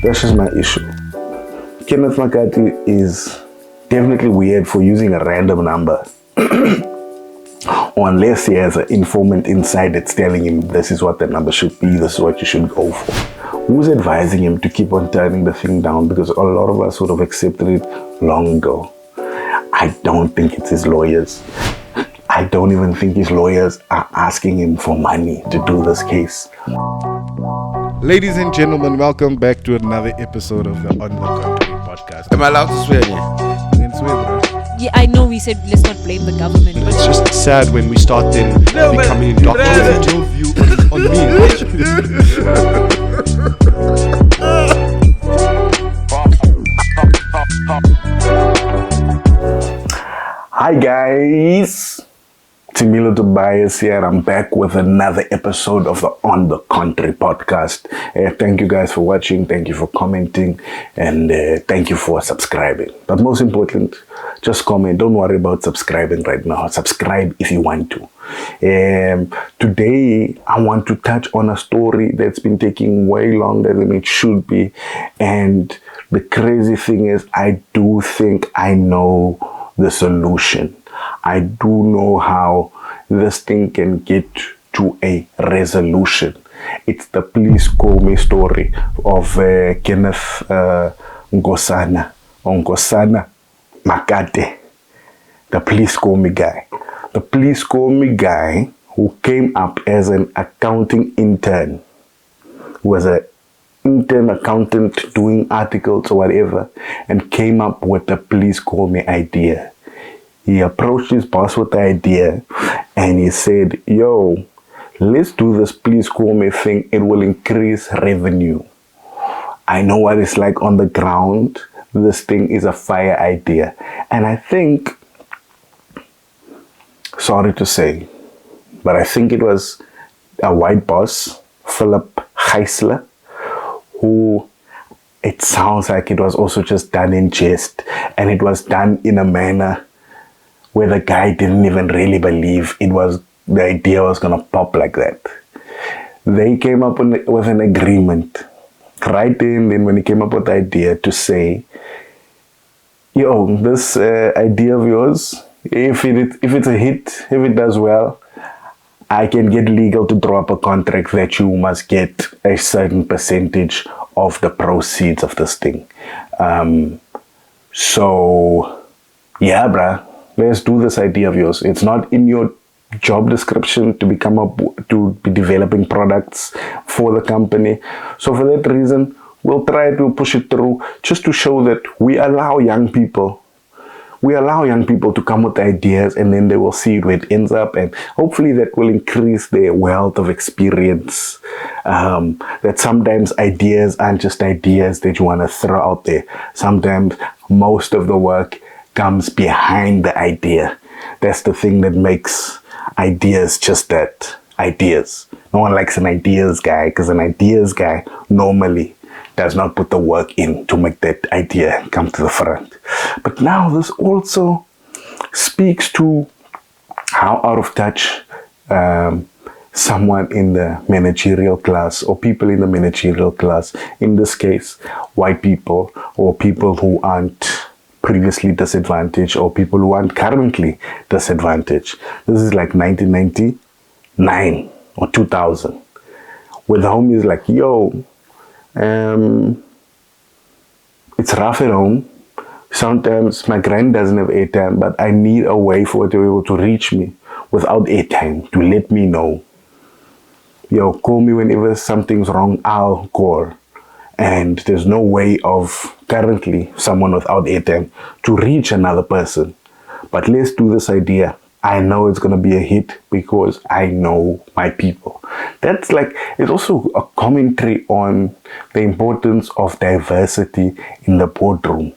That's just my issue. Kenneth Makate is definitely weird for using a random number. Or unless he has an informant inside that's telling him this is what the number should be, this is what you should go for. Who's advising him to keep on turning the thing down? Because a lot of us would have accepted it long ago. I don't think it's his lawyers. I don't even think his lawyers are asking him for money to do this case. Ladies and gentlemen, welcome back to another episode of the Unpacking podcast. Am I allowed to swear? You can swear, bro. Yeah, I know we said let's not blame the government, but It's just sad when we start then becoming indoctrinated with your view on me. Hi guys, it's Emilio Tobias here and I'm back with another episode of the On the Country podcast. Thank you guys for watching, thank you for commenting, and thank you for subscribing. But most important, just comment. Don't worry about subscribing right now. Subscribe if you want to. Today, I want to touch on a story that's been taking way longer than it should be. And the crazy thing is, I do think I know the solution. I do know how this thing can get to a resolution. It's the Please Call Me story of Kenneth Nkosana, Makate, the Please Call Me guy. The Please Call Me guy who came up as an accounting intern, was an intern accountant doing articles or whatever, and came up with the Please Call Me idea. He approached his boss with the idea and he said, yo, let's do this Please Call Me thing. It will increase revenue. I know what it's like on the ground. This thing is a fire idea. And I think, sorry to say, but I think it was a white boss, Philip Heisler, who it sounds like it was also just done in jest, and it was done in a manner where the guy didn't even really believe the idea was gonna pop like that. They came up with an agreement right then when he came up with the idea to say, yo, this idea of yours, if it's a hit, if it does well, I can get legal to draw up a contract that you must get a certain percentage of the proceeds of this thing. So, yeah, bruh, let's do this idea of yours. It's not in your job description to be developing products for the company. So for that reason, we'll try to push it through just to show that we allow young people to come with ideas, and then they will see where it ends up, and hopefully that will increase their wealth of experience. That sometimes ideas aren't just ideas that you want to throw out there. Sometimes most of the work comes behind the idea. That's the thing that makes ideas just that, ideas. No one likes an ideas guy, because an ideas guy normally does not put the work in to make that idea come to the front. But now this also speaks to how out of touch someone in the managerial class, or people in the managerial class, in this case, white people, or people who aren't previously disadvantaged, or people who aren't currently disadvantaged. This is like 1999 or 2000, where the homie is like, yo, it's rough at home. Sometimes my grand doesn't have airtime, but I need a way for it to be able to reach me without airtime, to let me know. Yo, call me whenever something's wrong, I'll call. And there's no way of currently someone without airtime to reach another person. But let's do this idea. I know it's going to be a hit because I know my people. That's like, it's also a commentary on the importance of diversity in the boardroom.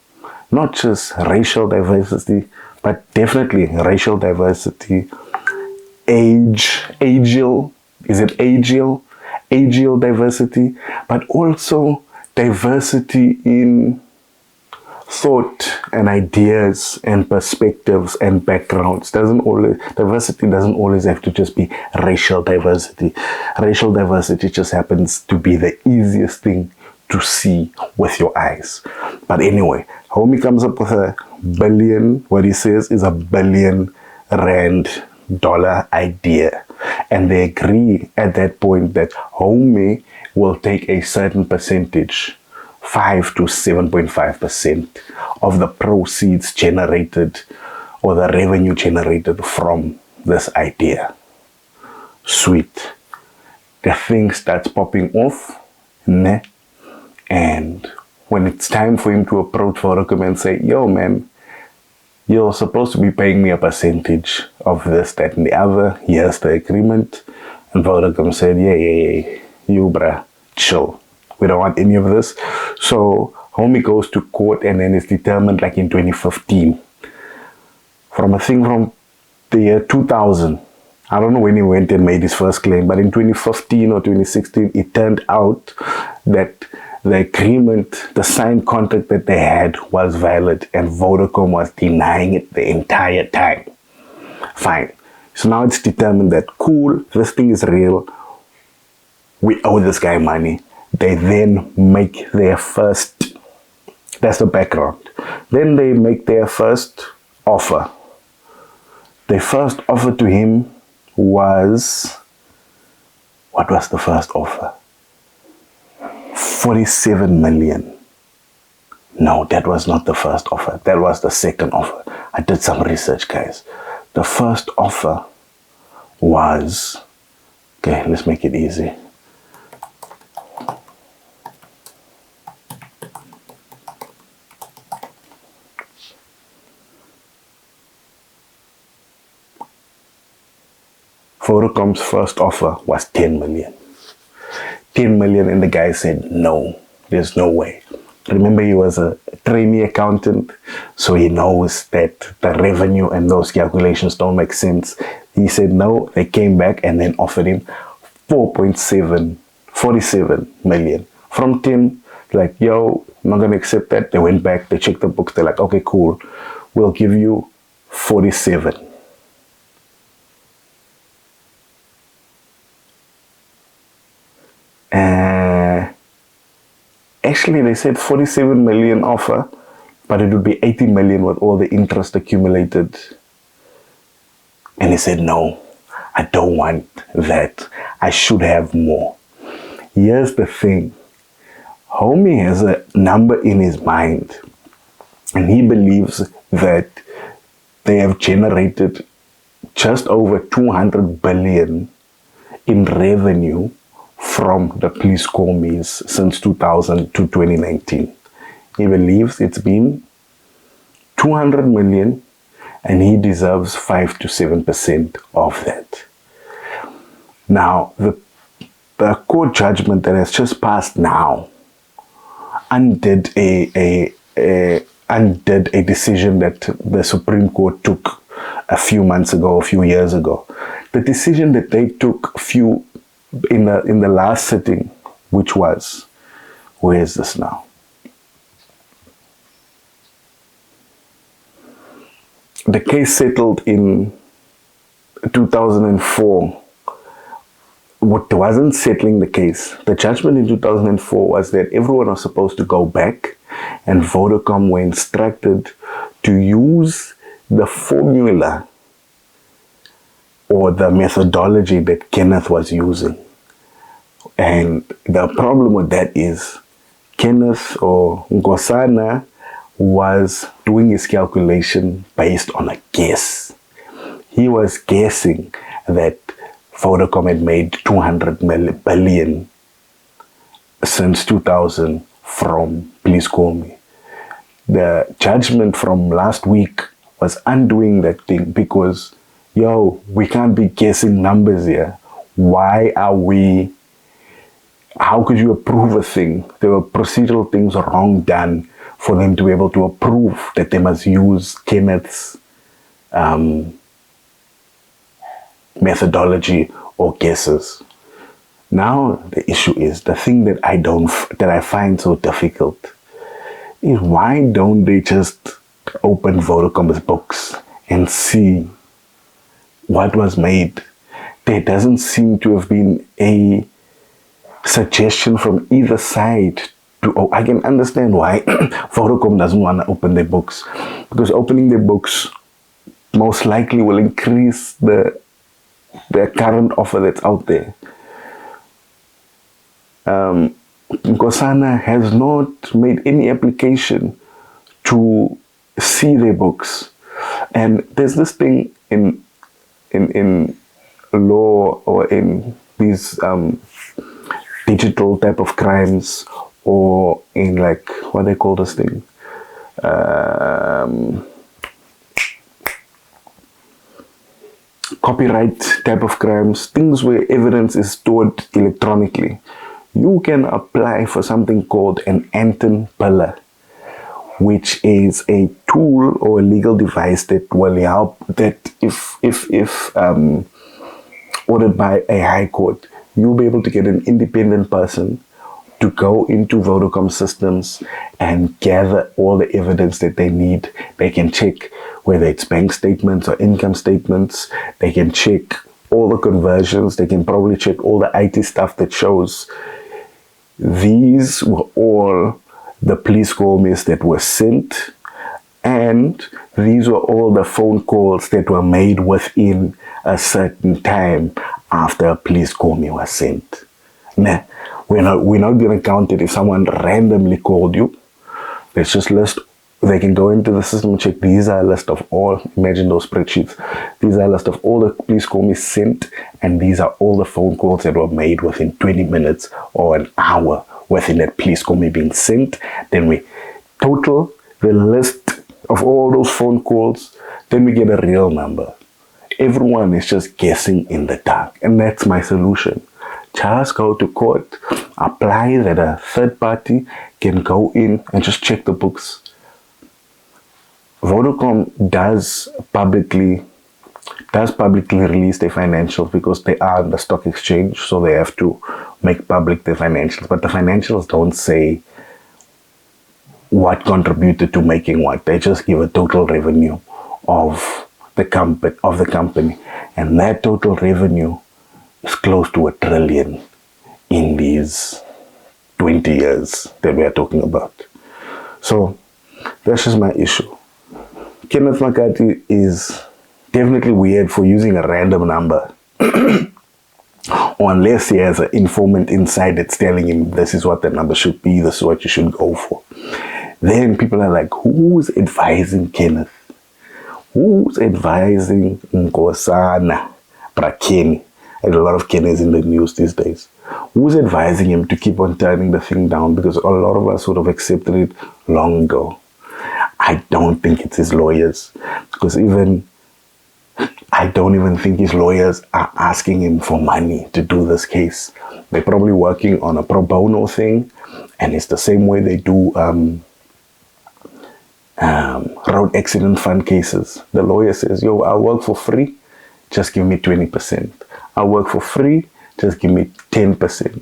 Not just racial diversity, but definitely racial diversity, ageal diversity, but also diversity in thought and ideas and perspectives and backgrounds. Diversity doesn't always have to just be racial diversity. Racial diversity just happens to be the easiest thing to see with your eyes. But anyway, homie comes up with a billion, what he says is $1 billion idea. And they agree at that point that homie will take a certain percentage, 5 to 7.5% of the proceeds generated or the revenue generated from this idea. Sweet. The thing starts popping off, ne? And when it's time for him to approach Vodacom and say, yo man, you're supposed to be paying me a percentage of this, that, and the other. Here's the agreement. And Vodacom said, yeah, you bruh, chill. We don't want any of this. So homie goes to court, and then it's determined like in 2015. From a thing from the year 2000. I don't know when he went and made his first claim, but in 2015 or 2016, it turned out that the agreement, the signed contract that they had was valid, and Vodacom was denying it the entire time. Fine. So now it's determined that, cool, this thing is real. We owe this guy money. They then make their first, that's the background. Then they make their first offer. Their first offer to him was, what was the first offer? 47 million. No, that was not the first offer. That was the second offer. I did some research, guys. The first offer was, okay, let's make it easy. Vodacom's first offer was 10 million. 10 million, and the guy said, no, there's no way. Remember, he was a trainee accountant, so he knows that the revenue and those calculations don't make sense. He said no. They came back and then offered him 47 million. From 10, like, yo, I'm not going to accept that. They went back, they checked the books, they're like, okay, cool, we'll give you 47. Actually, they said 47 million offer, but it would be 80 million with all the interest accumulated. And he said, no, I don't want that. I should have more. Here's the thing. Homie has a number in his mind, and he believes that they have generated just over 200 billion in revenue from the police commies since 2000 to 2019. He believes it's been 200 million, and he deserves 5 to 7% of that. Now, the court judgment that has just passed now undid a decision that the Supreme Court took a few years ago. The decision that they took in the last sitting, which was, where is this now? The case settled in 2004. What wasn't settling the case, the judgment in 2004 was that everyone was supposed to go back, and Vodacom were instructed to use the formula or the methodology that Kenneth was using. And the problem with that is Kenneth or Nkosana was doing his calculation based on a guess. He was guessing that Vodacom had made 200 billion since 2000 from Please Call Me. The judgment from last week was undoing that thing because, yo, we can't be guessing numbers here. How could you approve a thing? There were procedural things wrong done for them to be able to approve that they must use Kenneth's methodology or guesses. Now the issue is, the thing that I find so difficult is, why don't they just open Vodacom's books and see what was made? There doesn't seem to have been a suggestion from either side I can understand why Vodacom doesn't want to open their books, because opening their books most likely will increase the current offer that's out there. Nkosana has not made any application to see their books, and there's this thing in law or in these digital type of crimes, or in like what they call this thing, copyright type of crimes, things where evidence is stored electronically. You can apply for something called an Anton pillar, which is a tool or a legal device that will help, that if ordered by a high court, you'll be able to get an independent person to go into Vodacom systems and gather all the evidence that they need. They can check whether it's bank statements or income statements. They can check all the conversions. They can probably check all the IT stuff that shows these were all the police calls that were sent, and these were all the phone calls that were made within a certain time after a police call was sent. Nah, we're not going to count it if someone randomly called you. Let's just list. They can go into the system and check. These are a list of all. Imagine those spreadsheets. These are a list of all the police calls sent, and these are all the phone calls that were made within 20 minutes or an hour within that police call being sent. Then we total the list of all those phone calls. Then we get a real number. Everyone is just guessing in the dark, and that's my solution. Just go to court, apply that a third party can go in and just check the books. Vodacom does publicly release their financials because they are on the stock exchange, so they have to make public their financials. But the financials don't say what contributed to making what. They just give a total revenue of the company, and that total revenue is close to $1 trillion in these 20 years that we are talking about. So that's just my issue. Kenneth Makate is definitely weird for using a random number. Or unless he has an informant inside that's telling him this is what the number should be, this is what you should go for. Then people are like, who's advising Kenneth? Who's advising Nkosana? Kenny. And a lot of Kenneths in the news these days. Who's advising him to keep on turning the thing down? Because a lot of us would have accepted it long ago. I don't think it's his lawyers, because I don't even think his lawyers are asking him for money to do this case. They're probably working on a pro bono thing, and it's the same way they do road accident fund cases. The lawyer says, yo, I'll work for free, just give me 20%. I'll work for free, just give me 10%.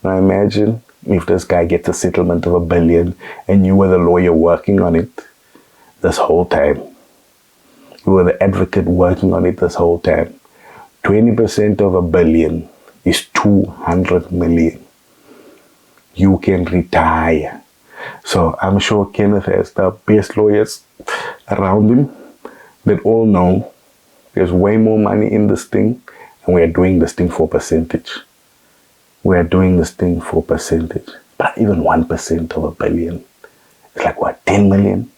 Now imagine if this guy gets a settlement of $1 billion and you were the lawyer working on it this whole time. You were the advocate working on it this whole time. 20% of $1 billion is 200 million. You can retire. So I'm sure Kenneth has the best lawyers around him that all know there's way more money in this thing, and we are doing this thing for percentage. We are doing this thing for percentage. But even 1% of $1 billion is like what, 10 million?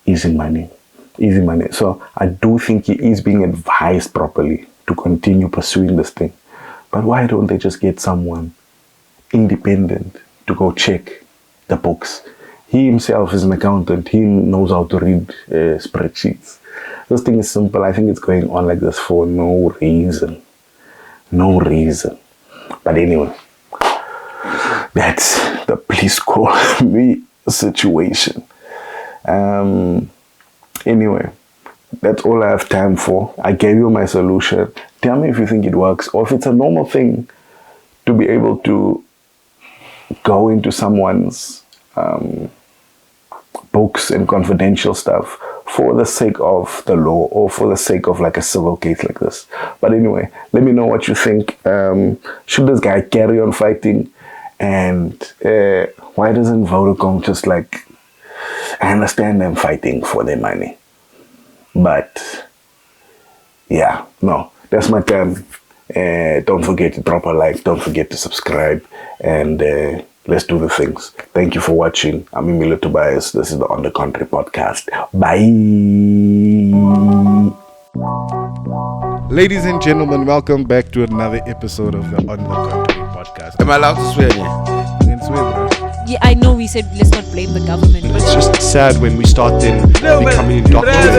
Easy money. Easy money. So I do think he is being advised properly to continue pursuing this thing. But why don't they just get someone independent to go check the books? He himself is an accountant. He knows how to read spreadsheets. This thing is simple. I think it's going on like this for no reason. No reason. But anyway, that's the please call me situation. Anyway, that's all I have time for. I gave you my solution. Tell me if you think it works, or if it's a normal thing to be able to go into someone's books and confidential stuff for the sake of the law, or for the sake of like a civil case like this. But anyway, let me know what you think. Should this guy carry on fighting And why doesn't Vodacom just like, I understand them fighting for their money, but yeah, no, that's my time. Don't forget to drop a like, don't forget to subscribe, and let's do the things. Thank you for watching. I'm Emilio Tobias. This is the On the Country podcast. Bye. Ladies and gentlemen, welcome back to another episode of the On the Country podcast. Am I allowed to swear? You can swear, bro. Yeah, I know we said let's not blame the government, but It's just sad when we start then becoming indoctrinated